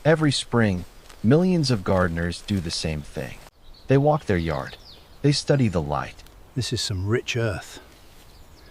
Every spring, millions of gardeners do the same thing. They walk their yard. They study the light. This is some rich earth.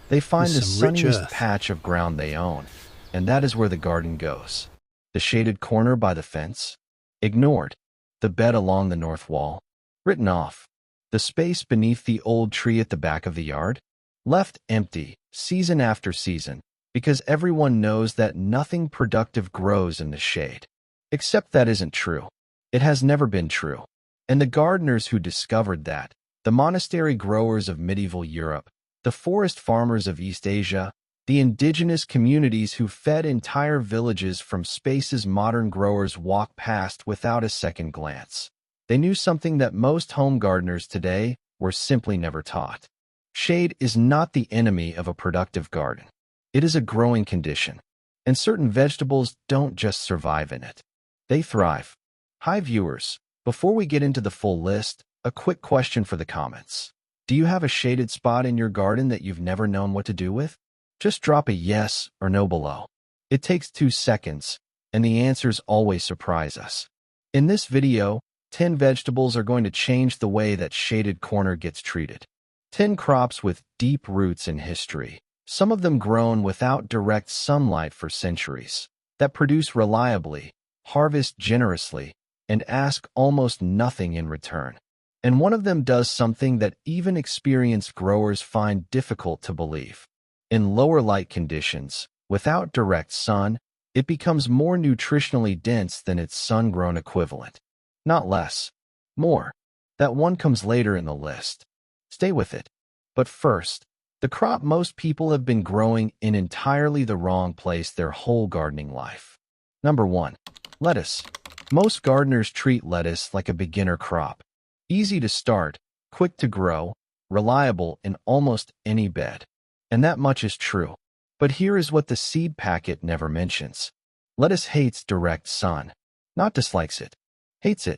They find This the is some rich sunniest earth. patch of ground they own, and that is where the garden goes. The shaded corner by the fence? Ignored. The bed along the north wall? Written off. The space beneath the old tree at the back of the yard? Left empty, season after season, because everyone knows that nothing productive grows in the shade. Except that isn't true. It has never been true. And the gardeners who discovered that, the monastery growers of medieval Europe, the forest farmers of East Asia, the indigenous communities who fed entire villages from spaces modern growers walk past without a second glance. They knew something that most home gardeners today were simply never taught. Shade is not the enemy of a productive garden. It is a growing condition, and certain vegetables don't just survive in it. They thrive. Hi viewers, before we get into the full list, a quick question for the comments. Do you have a shaded spot in your garden that you've never known what to do with? Just drop a yes or no below. It takes 2 seconds, and the answers always surprise us. In this video, 10 vegetables are going to change the way that shaded corner gets treated. 10 crops with deep roots in history, some of them grown without direct sunlight for centuries, that produce reliably, harvest generously, and ask almost nothing in return. And one of them does something that even experienced growers find difficult to believe. In lower light conditions, without direct sun, it becomes more nutritionally dense than its sun-grown equivalent. Not less. More. That one comes later in the list. Stay with it. But first, the crop most people have been growing in entirely the wrong place their whole gardening life. Number 1. Lettuce. Most gardeners treat lettuce like a beginner crop. Easy to start, quick to grow, reliable in almost any bed. And that much is true. But here is what the seed packet never mentions. Lettuce hates direct sun. Not dislikes it. Hates it.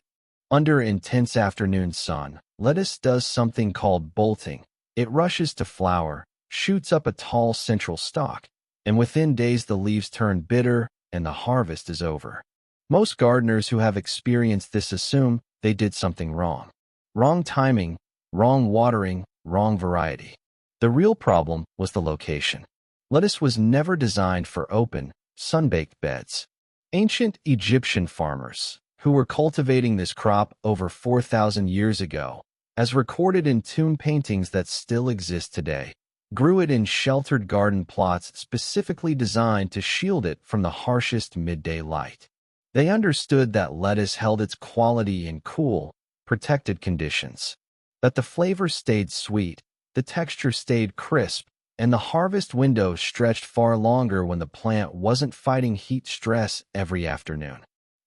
Under intense afternoon sun, lettuce does something called bolting. It rushes to flower, shoots up a tall central stalk, and within days the leaves turn bitter and the harvest is over. Most gardeners who have experienced this assume they did something wrong. Wrong timing, wrong watering, wrong variety. The real problem was the location. Lettuce was never designed for open, sun-baked beds. Ancient Egyptian farmers, who were cultivating this crop over 4,000 years ago, as recorded in tomb paintings that still exist today, grew it in sheltered garden plots specifically designed to shield it from the harshest midday light. They understood that lettuce held its quality in cool, protected conditions, that the flavor stayed sweet, the texture stayed crisp, and the harvest window stretched far longer when the plant wasn't fighting heat stress every afternoon.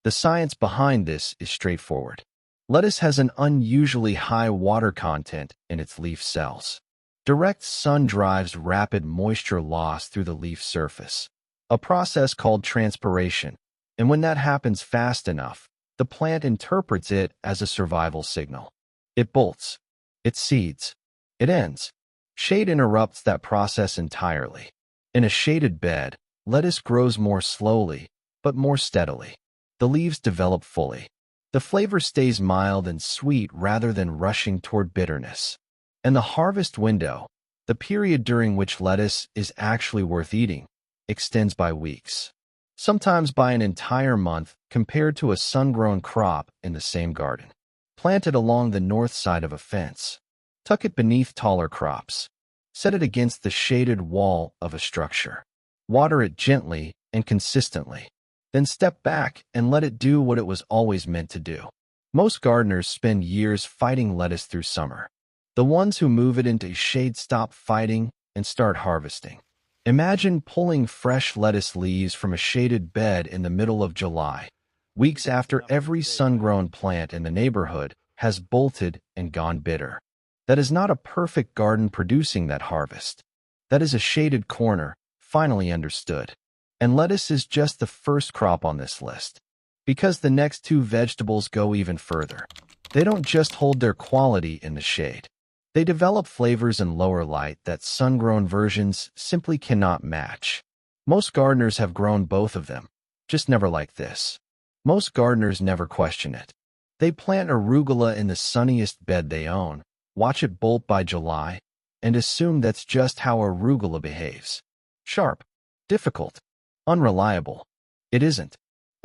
The science behind this is straightforward. Lettuce has an unusually high water content in its leaf cells. Direct sun drives rapid moisture loss through the leaf surface, a process called transpiration, and when that happens fast enough, the plant interprets it as a survival signal. It bolts. It seeds. It ends. Shade interrupts that process entirely. In a shaded bed, lettuce grows more slowly, but more steadily. The leaves develop fully. The flavor stays mild and sweet rather than rushing toward bitterness. And the harvest window, the period during which lettuce is actually worth eating, extends by weeks. Sometimes by an entire month compared to a sun-grown crop in the same garden. Plant it along the north side of a fence. Tuck it beneath taller crops. Set it against the shaded wall of a structure. Water it gently and consistently. Then step back and let it do what it was always meant to do. Most gardeners spend years fighting lettuce through summer. The ones who move it into shade stop fighting and start harvesting. Imagine pulling fresh lettuce leaves from a shaded bed in the middle of July, weeks after every sun-grown plant in the neighborhood has bolted and gone bitter. That is not a perfect garden producing that harvest. That is a shaded corner, finally understood. And lettuce is just the first crop on this list, because the next 2 vegetables go even further. They don't just hold their quality in the shade. They develop flavors in lower light that sun-grown versions simply cannot match. Most gardeners have grown both of them, just never like this. Most gardeners never question it. They plant arugula in the sunniest bed they own, watch it bolt by July, and assume that's just how arugula behaves. Sharp, difficult, unreliable. It isn't.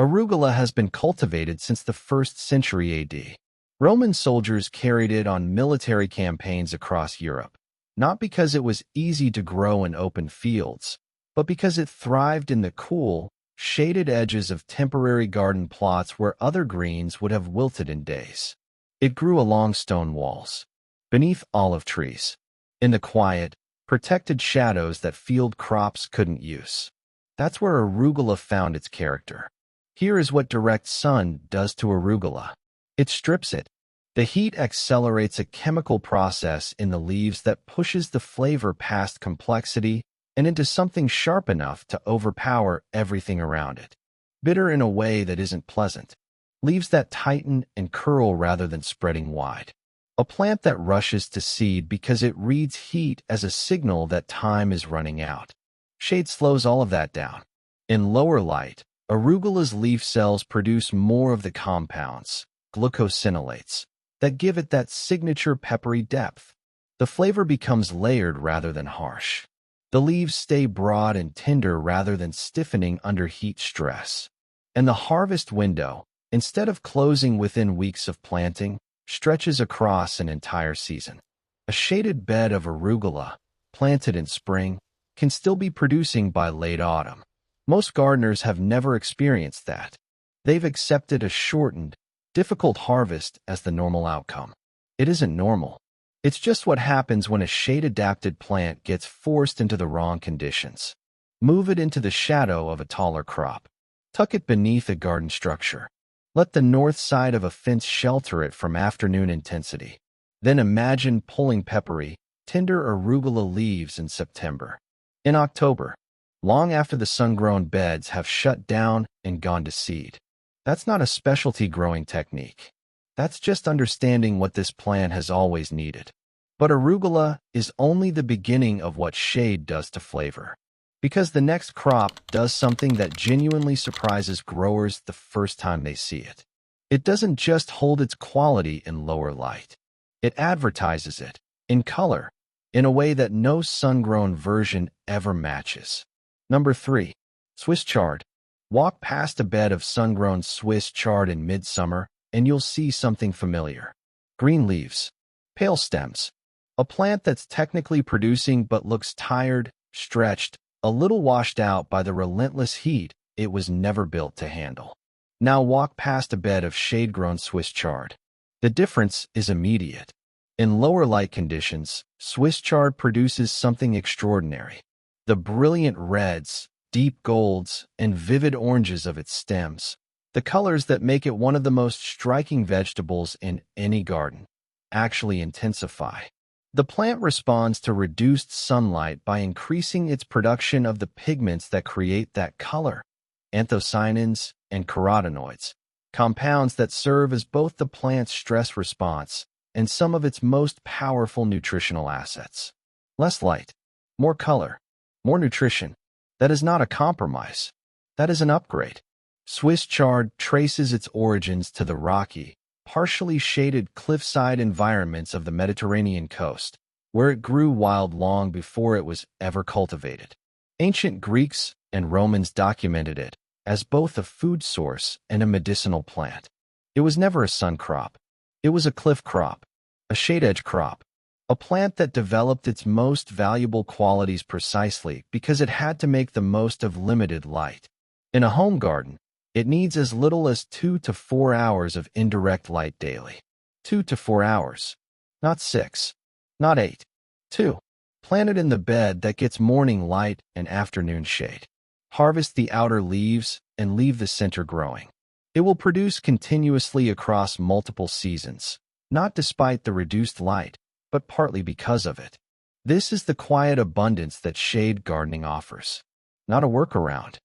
Arugula has been cultivated since the 1st century AD. Roman soldiers carried it on military campaigns across Europe, not because it was easy to grow in open fields, but because it thrived in the cool, shaded edges of temporary garden plots where other greens would have wilted in days. It grew along stone walls, beneath olive trees, in the quiet, protected shadows that field crops couldn't use. That's where arugula found its character. Here is what direct sun does to arugula. It strips it. The heat accelerates a chemical process in the leaves that pushes the flavor past complexity and into something sharp enough to overpower everything around it. Bitter in a way that isn't pleasant. Leaves that tighten and curl rather than spreading wide. A plant that rushes to seed because it reads heat as a signal that time is running out. Shade slows all of that down. In lower light, arugula's leaf cells produce more of the compounds, glucosinolates, that give it that signature peppery depth. The flavor becomes layered rather than harsh. The leaves stay broad and tender rather than stiffening under heat stress. And the harvest window, instead of closing within weeks of planting, stretches across an entire season. A shaded bed of arugula, planted in spring, can still be producing by late autumn. Most gardeners have never experienced that. They've accepted a shortened, difficult harvest as the normal outcome. It isn't normal. It's just what happens when a shade-adapted plant gets forced into the wrong conditions. Move it into the shadow of a taller crop. Tuck it beneath a garden structure. Let the north side of a fence shelter it from afternoon intensity. Then imagine pulling peppery, tender arugula leaves in September. In October, long after the sun-grown beds have shut down and gone to seed. That's not a specialty growing technique. That's just understanding what this plant has always needed. But arugula is only the beginning of what shade does to flavor. Because the next crop does something that genuinely surprises growers the first time they see it. It doesn't just hold its quality in lower light. It advertises it, in color, in a way that no sun-grown version ever matches. Number 3. Swiss chard. Walk past a bed of sun-grown Swiss chard in midsummer, and you'll see something familiar. Green leaves. Pale stems. A plant that's technically producing but looks tired, stretched, a little washed out by the relentless heat it was never built to handle. Now walk past a bed of shade-grown Swiss chard. The difference is immediate. In lower light conditions, Swiss chard produces something extraordinary. The brilliant reds, deep golds, and vivid oranges of its stems, the colors that make it one of the most striking vegetables in any garden, actually intensify. The plant responds to reduced sunlight by increasing its production of the pigments that create that color, anthocyanins and carotenoids, compounds that serve as both the plant's stress response and some of its most powerful nutritional assets. Less light, more color, more nutrition. That is not a compromise. That is an upgrade. Swiss chard traces its origins to the rocky, partially shaded cliffside environments of the Mediterranean coast, where it grew wild long before it was ever cultivated. Ancient Greeks and Romans documented it as both a food source and a medicinal plant. It was never a sun crop. It was a cliff crop, a shade-edge crop, a plant that developed its most valuable qualities precisely because it had to make the most of limited light. In a home garden, it needs as little as 2 to 4 hours of indirect light daily. 2 to 4 hours. Not 6. Not 8. 2. Plant it in the bed that gets morning light and afternoon shade. Harvest the outer leaves and leave the center growing. It will produce continuously across multiple seasons, not despite the reduced light, but partly because of it. This is the quiet abundance that shade gardening offers. Not a workaround,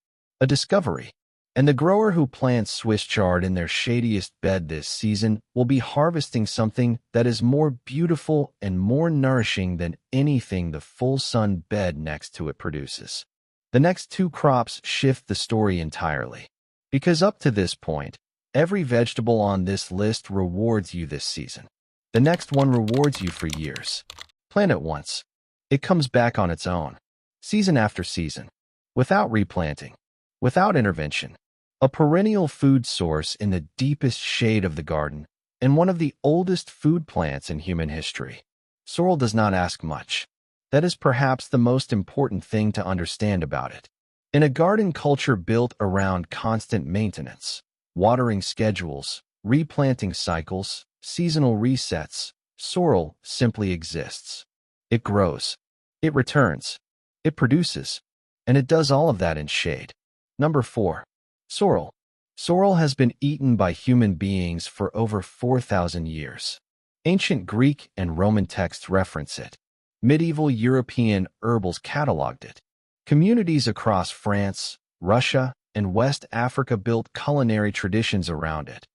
a discovery. And the grower who plants Swiss chard in their shadiest bed this season will be harvesting something that is more beautiful and more nourishing than anything the full sun bed next to it produces. The next 2 crops shift the story entirely. Because up to this point, every vegetable on this list rewards you this season. The next one rewards you for years. Plant it once. It comes back on its own, season after season, without replanting, without intervention. A perennial food source in the deepest shade of the garden, and one of the oldest food plants in human history. Sorrel does not ask much. That is perhaps the most important thing to understand about it. In a garden culture built around constant maintenance, watering schedules, replanting cycles, seasonal resets, sorrel simply exists. It grows. It returns. It produces. And it does all of that in shade. Number 4. Sorrel. Sorrel has been eaten by human beings for over 4,000 years. Ancient Greek and Roman texts reference it. Medieval European herbals cataloged it. Communities across France, Russia, and West Africa built culinary traditions around it,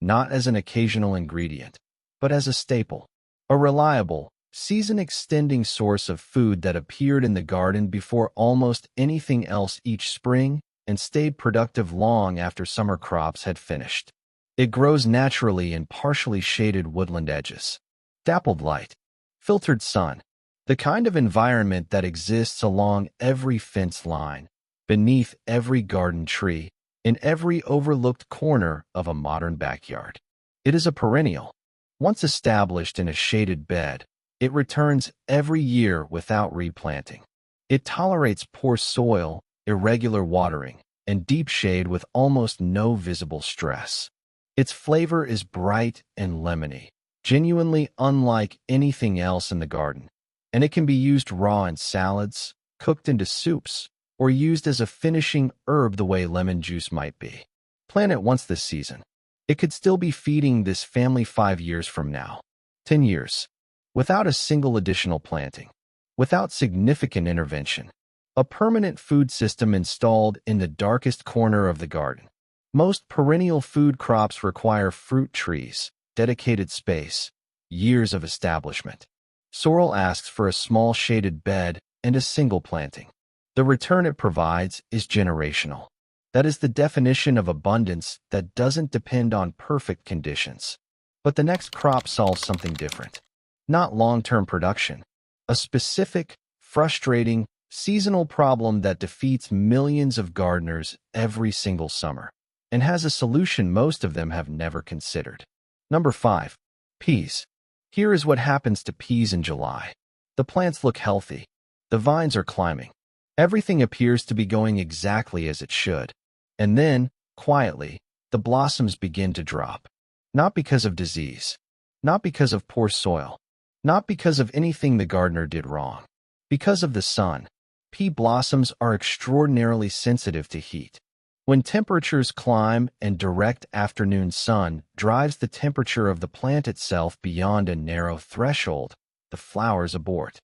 not as an occasional ingredient, but as a staple, a reliable, season-extending source of food that appeared in the garden before almost anything else each spring and stayed productive long after summer crops had finished. It grows naturally in partially shaded woodland edges. Dappled light, filtered sun, the kind of environment that exists along every fence line, beneath every garden tree, in every overlooked corner of a modern backyard. It is a perennial. Once established in a shaded bed, it returns every year without replanting. It tolerates poor soil, irregular watering, and deep shade with almost no visible stress. Its flavor is bright and lemony, genuinely unlike anything else in the garden, and it can be used raw in salads, cooked into soups, or used as a finishing herb the way lemon juice might be. Plant it once this season. It could still be feeding this family 5 years from now, 10 years, without a single additional planting, without significant intervention. A permanent food system installed in the darkest corner of the garden. Most perennial food crops require fruit trees, dedicated space, years of establishment. Sorrel asks for a small shaded bed and a single planting. The return it provides is generational. That is the definition of abundance that doesn't depend on perfect conditions. But the next crop solves something different. Not long-term production. A specific, frustrating, seasonal problem that defeats millions of gardeners every single summer, and has a solution most of them have never considered. Number 5. Peas. Here is what happens to peas in July. The plants look healthy. The vines are climbing. Everything appears to be going exactly as it should. And then, quietly, the blossoms begin to drop. Not because of disease. Not because of poor soil. Not because of anything the gardener did wrong. Because of the sun. Pea blossoms are extraordinarily sensitive to heat. When temperatures climb and direct afternoon sun drives the temperature of the plant itself beyond a narrow threshold, the flowers abort.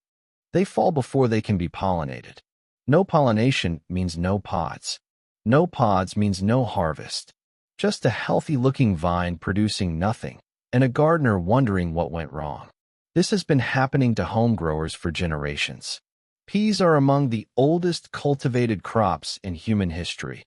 They fall before they can be pollinated. No pollination means no pods. No pods means no harvest. Just a healthy-looking vine producing nothing, and a gardener wondering what went wrong. This has been happening to home growers for generations. Peas are among the oldest cultivated crops in human history.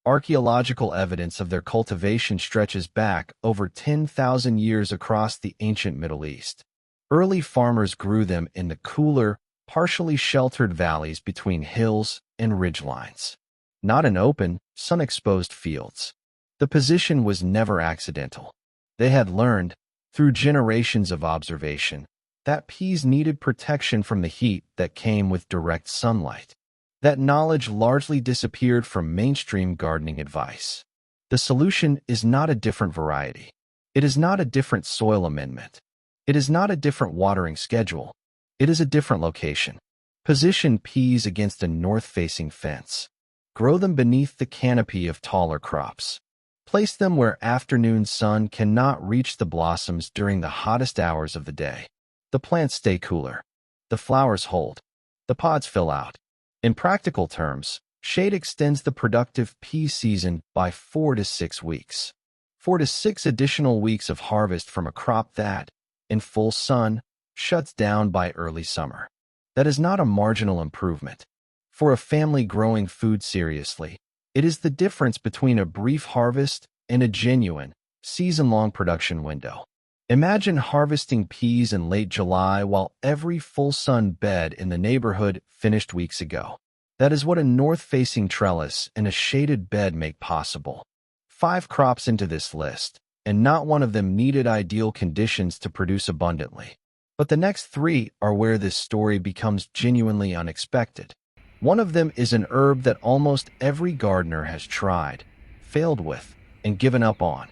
Archaeological evidence of their cultivation stretches back over 10,000 years across the ancient Middle East. Early farmers grew them in the cooler, partially sheltered valleys between hills and ridgelines. Not in open, sun-exposed fields. The position was never accidental. They had learned, through generations of observation, that peas needed protection from the heat that came with direct sunlight. That knowledge largely disappeared from mainstream gardening advice. The solution is not a different variety. It is not a different soil amendment. It is not a different watering schedule. It is a different location. Position peas against a north-facing fence. Grow them beneath the canopy of taller crops. Place them where afternoon sun cannot reach the blossoms during the hottest hours of the day. The plants stay cooler. The flowers hold. The pods fill out. In practical terms, shade extends the productive pea season by 4 to 6 weeks. 4 to 6 additional weeks of harvest from a crop that, in full sun, shuts down by early summer. That is not a marginal improvement. For a family growing food seriously, It is the difference between a brief harvest and a genuine, season-long production window. Imagine harvesting peas in late July while every full-sun bed in the neighborhood finished weeks ago. That is what a north-facing trellis and a shaded bed make possible. 5 crops into this list, and not one of them needed ideal conditions to produce abundantly. But the next 3 are where this story becomes genuinely unexpected. One of them is an herb that almost every gardener has tried, failed with, and given up on.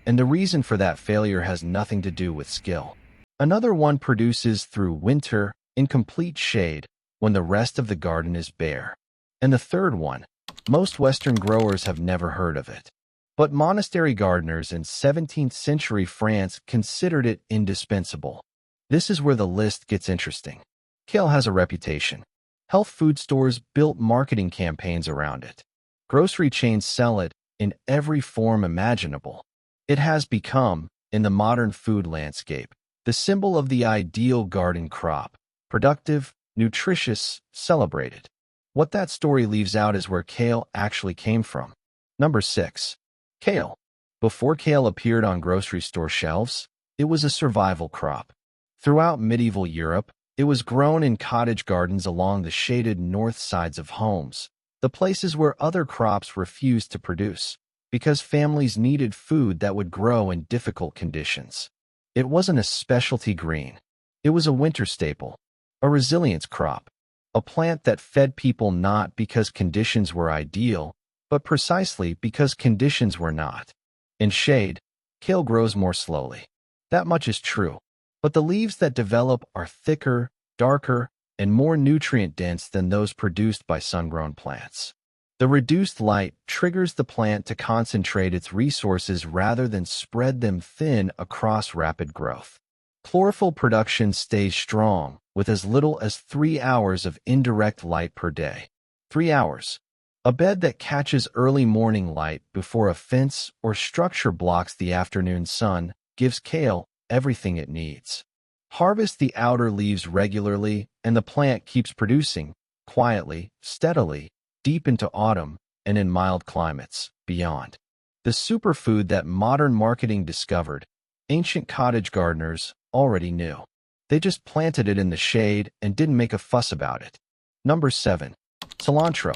And the reason for that failure has nothing to do with skill. Another one produces through winter in complete shade when the rest of the garden is bare. And the third one, most Western growers have never heard of it. But monastery gardeners in 17th century France considered it indispensable. This is where the list gets interesting. Kale has a reputation. Health food stores built marketing campaigns around it. Grocery chains sell it in every form imaginable. It has become, in the modern food landscape, the symbol of the ideal garden crop. Productive, nutritious, celebrated. What that story leaves out is where kale actually came from. Number 6. Kale. Before kale appeared on grocery store shelves, it was a survival crop. Throughout medieval Europe, it was grown in cottage gardens along the shaded north sides of homes, the places where other crops refused to produce, because families needed food that would grow in difficult conditions. It wasn't a specialty green. It was a winter staple, a resilience crop, a plant that fed people not because conditions were ideal, but precisely because conditions were not. In shade, kale grows more slowly. That much is true. But the leaves that develop are thicker, darker, and more nutrient-dense than those produced by sun-grown plants. The reduced light triggers the plant to concentrate its resources rather than spread them thin across rapid growth. Chlorophyll production stays strong with as little as 3 hours of indirect light per day. 3 hours. A bed that catches early morning light before a fence or structure blocks the afternoon sun gives kale everything it needs. Harvest the outer leaves regularly, and the plant keeps producing, quietly, steadily, deep into autumn and in mild climates beyond. The superfood that modern marketing discovered, ancient cottage gardeners already knew. They just planted it in the shade and didn't make a fuss about it. Number 7. Cilantro.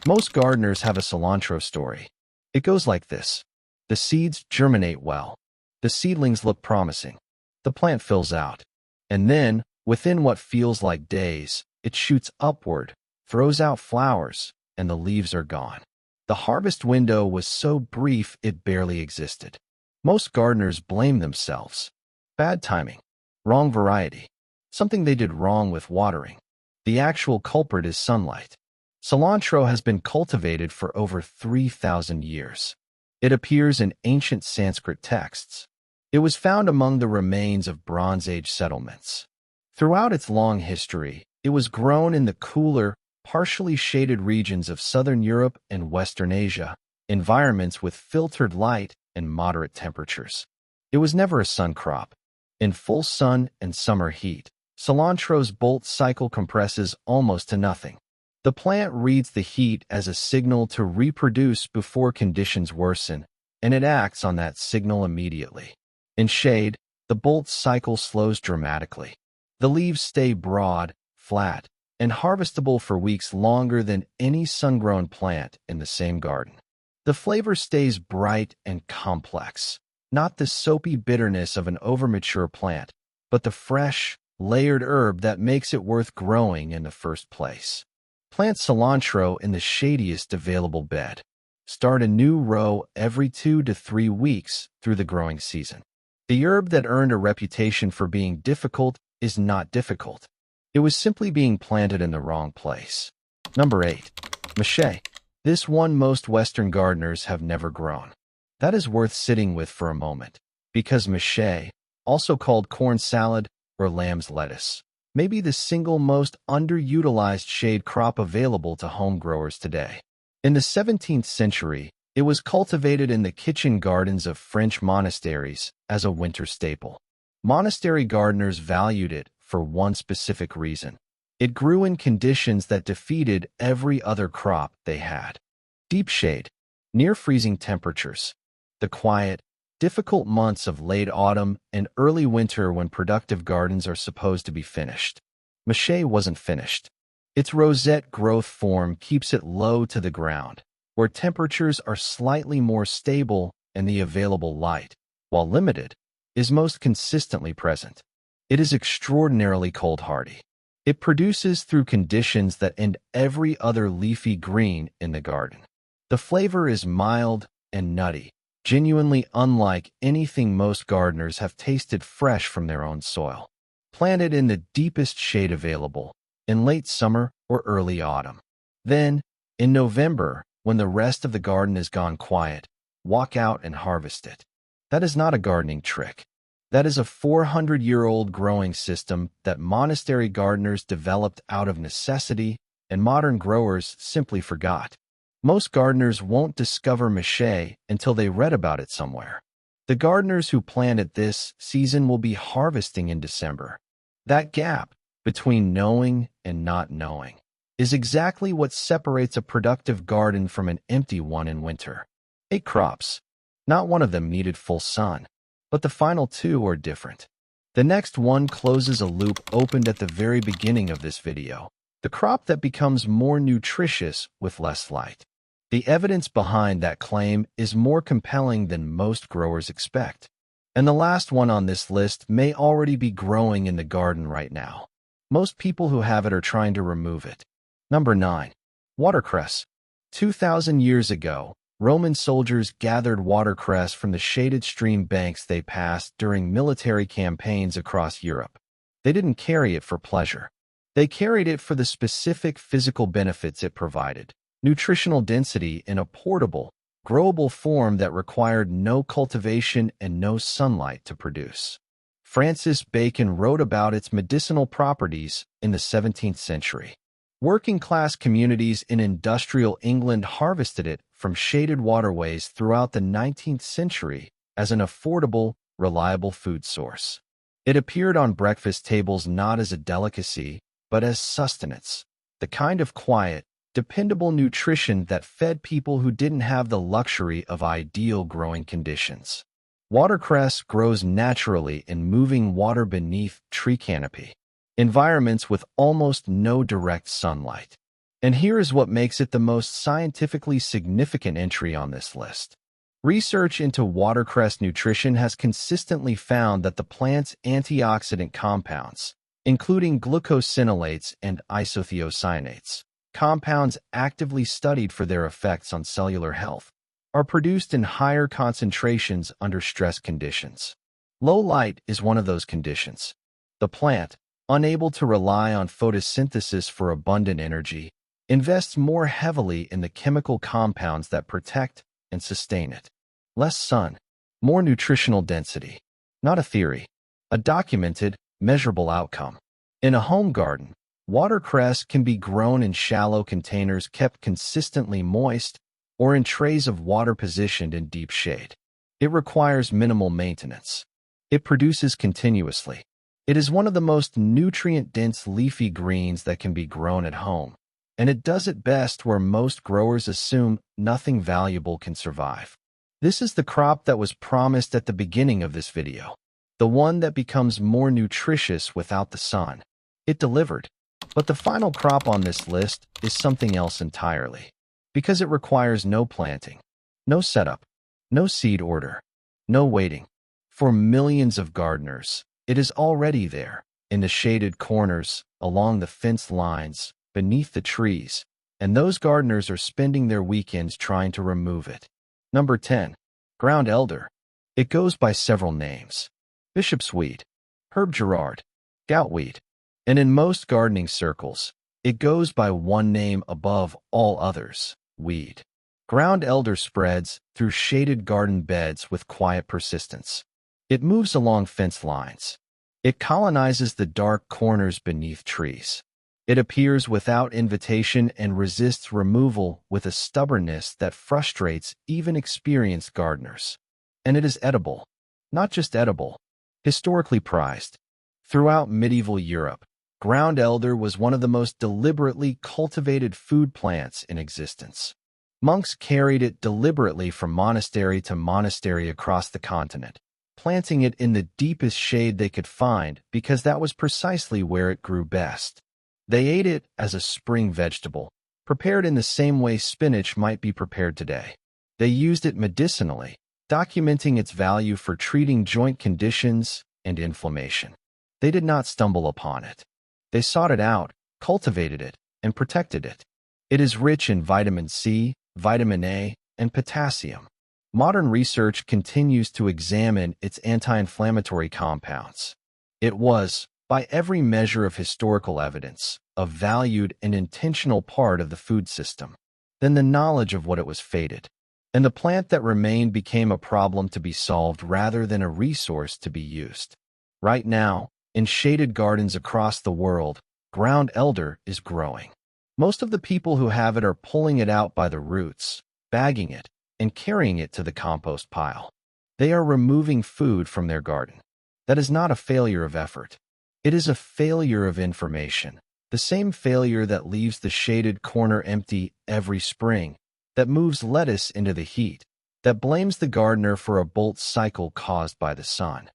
Most gardeners have a cilantro story. It goes like this. The seeds germinate well. The seedlings look promising. The plant fills out. And then, within what feels like days, it shoots upward, throws out flowers, and the leaves are gone. The harvest window was so brief it barely existed. Most gardeners blame themselves. Bad timing. Wrong variety. Something they did wrong with watering. The actual culprit is sunlight. Cilantro has been cultivated for over 3,000 years. It appears in ancient Sanskrit texts. It was found among the remains of Bronze Age settlements. Throughout its long history, it was grown in the cooler, partially shaded regions of southern Europe and Western Asia, environments with filtered light and moderate temperatures. It was never a sun crop. In full sun and summer heat, cilantro's bolt cycle compresses almost to nothing. The plant reads the heat as a signal to reproduce before conditions worsen, and it acts on that signal immediately. In shade, the bolt cycle slows dramatically. The leaves stay broad, flat, and harvestable for weeks longer than any sun-grown plant in the same garden. The flavor stays bright and complex, not the soapy bitterness of an overmature plant, but the fresh, layered herb that makes it worth growing in the first place. Plant cilantro in the shadiest available bed. Start a new row every 2 to 3 weeks through the growing season. The herb that earned a reputation for being difficult is not difficult. It was simply being planted in the wrong place. Number 8. Mache. This one most Western gardeners have never grown. That is worth sitting with for a moment, because mache, also called corn salad or lamb's lettuce, may be the single most underutilized shade crop available to home growers today. In the 17th century, it was cultivated in the kitchen gardens of French monasteries as a winter staple. Monastery gardeners valued it for one specific reason. It grew in conditions that defeated every other crop they had. Deep shade, near freezing temperatures. The quiet, difficult months of late autumn and early winter when productive gardens are supposed to be finished. Mache wasn't finished. Its rosette growth form keeps it low to the ground, where temperatures are slightly more stable and the available light, while limited, is most consistently present. It is extraordinarily cold-hardy. It produces through conditions that end every other leafy green in the garden. The flavor is mild and nutty, genuinely unlike anything most gardeners have tasted fresh from their own soil. Plant it in the deepest shade available, in late summer or early autumn. Then, in November, when the rest of the garden is gone quiet, walk out and harvest it. That is not a gardening trick. That is a 400-year-old growing system that monastery gardeners developed out of necessity and modern growers simply forgot. Most gardeners won't discover mache until they read about it somewhere. The gardeners who plant it this season will be harvesting in December. That gap between knowing and not knowing is exactly what separates a productive garden from an empty one in winter. 8 crops. Not one of them needed full sun, but the final 2 are different. The next one closes a loop opened at the very beginning of this video, the crop that becomes more nutritious with less light. The evidence behind that claim is more compelling than most growers expect. And the last one on this list may already be growing in the garden right now. Most people who have it are trying to remove it. Number 9. Watercress. 2,000 years ago, Roman soldiers gathered watercress from the shaded stream banks they passed during military campaigns across Europe. They didn't carry it for pleasure. They carried it for the specific physical benefits it provided: nutritional density in a portable, growable form that required no cultivation and no sunlight to produce. Francis Bacon wrote about its medicinal properties in the 17th century. Working-class communities in industrial England harvested it from shaded waterways throughout the 19th century as an affordable, reliable food source. It appeared on breakfast tables not as a delicacy, but as sustenance, the kind of quiet, dependable nutrition that fed people who didn't have the luxury of ideal growing conditions. Watercress grows naturally in moving water beneath tree canopy, environments with almost no direct sunlight. And here is what makes it the most scientifically significant entry on this list. Research into watercress nutrition has consistently found that the plant's antioxidant compounds, including glucosinolates and isothiocyanates, compounds actively studied for their effects on cellular health, are produced in higher concentrations under stress conditions. Low light is one of those conditions. The plant, unable to rely on photosynthesis for abundant energy, invests more heavily in the chemical compounds that protect and sustain it. Less sun, more nutritional density. Not a theory, a documented, measurable outcome. In a home garden, watercress can be grown in shallow containers kept consistently moist or in trays of water positioned in deep shade. It requires minimal maintenance. It produces continuously. It is one of the most nutrient-dense leafy greens that can be grown at home, and it does it best where most growers assume nothing valuable can survive. This is the crop that was promised at the beginning of this video, the one that becomes more nutritious without the sun. It delivered. But the final crop on this list is something else entirely, because it requires no planting, no setup, no seed order, no waiting. For millions of gardeners, it is already there, in the shaded corners, along the fence lines, beneath the trees, and those gardeners are spending their weekends trying to remove it. Number 10. Ground elder. It goes by several names: bishop's weed, herb gerard, goutweed, and in most gardening circles, it goes by one name above all others: weed. Ground elder spreads through shaded garden beds with quiet persistence. It moves along fence lines. It colonizes the dark corners beneath trees. It appears without invitation and resists removal with a stubbornness that frustrates even experienced gardeners. And it is edible. Not just edible, historically prized. Throughout medieval Europe, ground elder was one of the most deliberately cultivated food plants in existence. Monks carried it deliberately from monastery to monastery across the continent, planting it in the deepest shade they could find because that was precisely where it grew best. They ate it as a spring vegetable, prepared in the same way spinach might be prepared today. They used it medicinally, documenting its value for treating joint conditions and inflammation. They did not stumble upon it. They sought it out, cultivated it, and protected it. It is rich in vitamin C, vitamin A, and potassium. Modern research continues to examine its anti-inflammatory compounds. It was, by every measure of historical evidence, a valued and intentional part of the food system. Then the knowledge of what it was faded, and the plant that remained became a problem to be solved rather than a resource to be used. Right now, in shaded gardens across the world, ground elder is growing. Most of the people who have it are pulling it out by the roots, bagging it, and carrying it to the compost pile. They are removing food from their garden. That is not a failure of effort. It is a failure of information, the same failure that leaves the shaded corner empty every spring, that moves lettuce into the heat, that blames the gardener for a bolt cycle caused by the sun.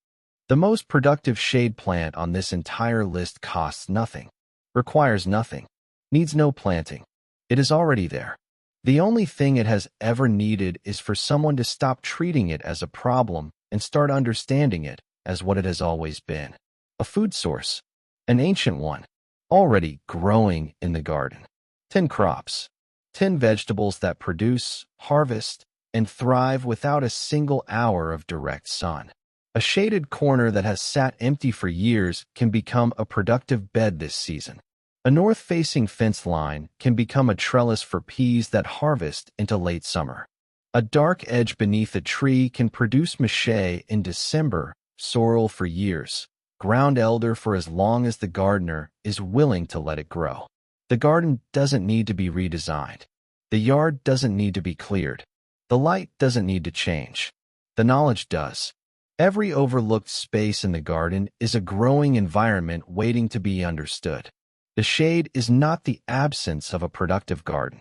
The most productive shade plant on this entire list costs nothing, requires nothing, needs no planting. It is already there. The only thing it has ever needed is for someone to stop treating it as a problem and start understanding it as what it has always been. A food source, an ancient one, already growing in the garden. 10 crops, 10 vegetables that produce, harvest, and thrive without a single hour of direct sun. A shaded corner that has sat empty for years can become a productive bed this season. A north-facing fence line can become a trellis for peas that harvest into late summer. A dark edge beneath a tree can produce mache in December, sorrel for years, ground elder for as long as the gardener is willing to let it grow. The garden doesn't need to be redesigned. The yard doesn't need to be cleared. The light doesn't need to change. The knowledge does. Every overlooked space in the garden is a growing environment waiting to be understood. The shade is not the absence of a productive garden.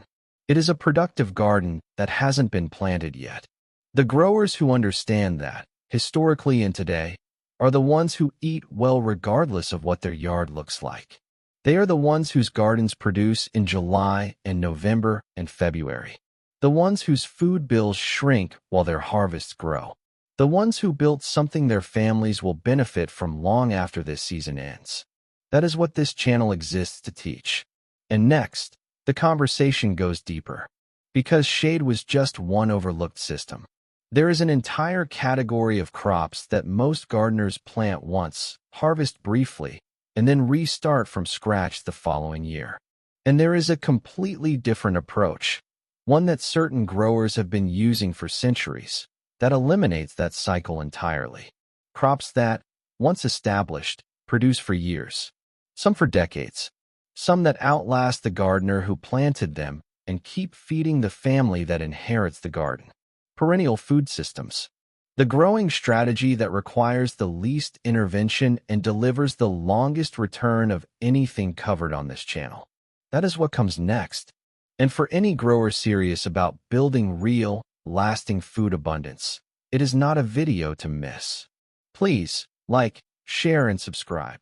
It is a productive garden that hasn't been planted yet. The growers who understand that, historically and today, are the ones who eat well regardless of what their yard looks like. They are the ones whose gardens produce in July and November and February. The ones whose food bills shrink while their harvests grow. The ones who built something their families will benefit from long after this season ends. That is what this channel exists to teach. And next, the conversation goes deeper. Because shade was just one overlooked system. There is an entire category of crops that most gardeners plant once, harvest briefly, and then restart from scratch the following year. And there is a completely different approach, one that certain growers have been using for centuries, that eliminates that cycle entirely. Crops that, once established, produce for years, some for decades, some that outlast the gardener who planted them and keep feeding the family that inherits the garden. Perennial food systems. The growing strategy that requires the least intervention and delivers the longest return of anything covered on this channel. That is what comes next. And for any grower serious about building real, lasting food abundance, it is not a video to miss. Please like, share, and subscribe.